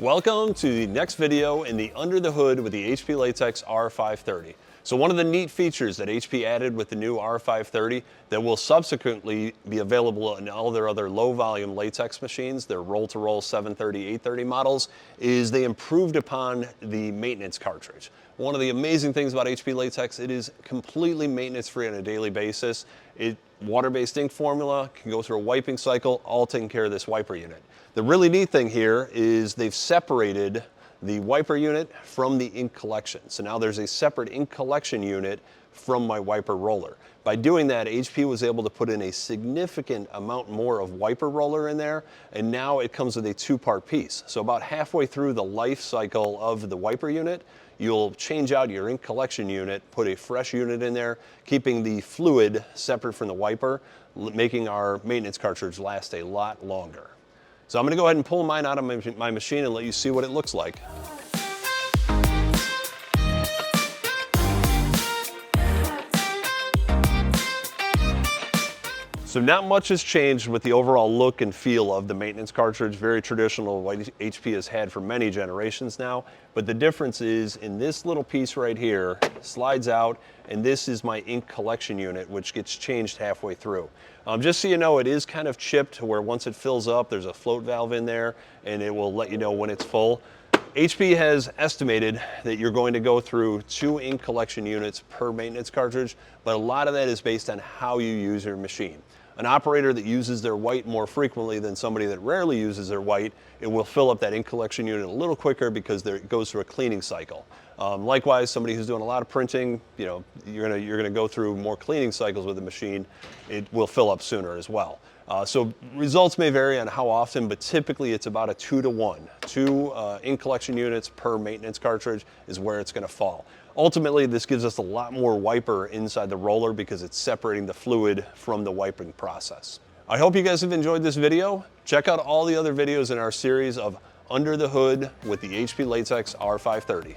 Welcome to the next video in the Under the Hood with the HP Latex R530. So one of the neat features that HP added with the new R530 that will subsequently be available in all their other low volume latex machines, their roll-to-roll 730, 830 models, is they improved upon the maintenance cartridge. One of the amazing things about HP Latex, it is completely maintenance free on a daily basis. Water-based ink formula, can go through a wiping cycle, all taking care of this wiper unit. The really neat thing here is they've separated the wiper unit from the ink collection. So now there's a separate ink collection unit from my wiper roller. By doing that, HP was able to put in a significant amount more of wiper roller in there, and now it comes with a two-part piece. So about halfway through the life cycle of the wiper unit, you'll change out your ink collection unit, put a fresh unit in there, keeping the fluid separate from the wiper, making our maintenance cartridge last a lot longer. So I'm going to go ahead and pull mine out of my machine and let you see what it looks like. So not much has changed with the overall look and feel of the maintenance cartridge. Very traditional, what HP has had for many generations now. But the difference is in this little piece right here, slides out, and this is my ink collection unit, which gets changed halfway through. Just so you know, it is kind of chipped to where once it fills up, there's a float valve in there, and it will let you know when it's full. HP has estimated that you're going to go through 2 ink collection units per maintenance cartridge, but a lot of that is based on how you use your machine. An operator that uses their white more frequently than somebody that rarely uses their white, it will fill up that ink collection unit a little quicker because it goes through a cleaning cycle. Likewise, somebody who's doing a lot of printing, you're gonna go through more cleaning cycles with the machine. It will fill up sooner as well. So results may vary on how often, but typically it's about a 2-to-1. 2 ink collection units per maintenance cartridge is where it's gonna fall. Ultimately, this gives us a lot more wiper inside the roller because it's separating the fluid from the wiping process. I hope you guys have enjoyed this video. Check out all the other videos in our series of Under the Hood with the HP Latex R530.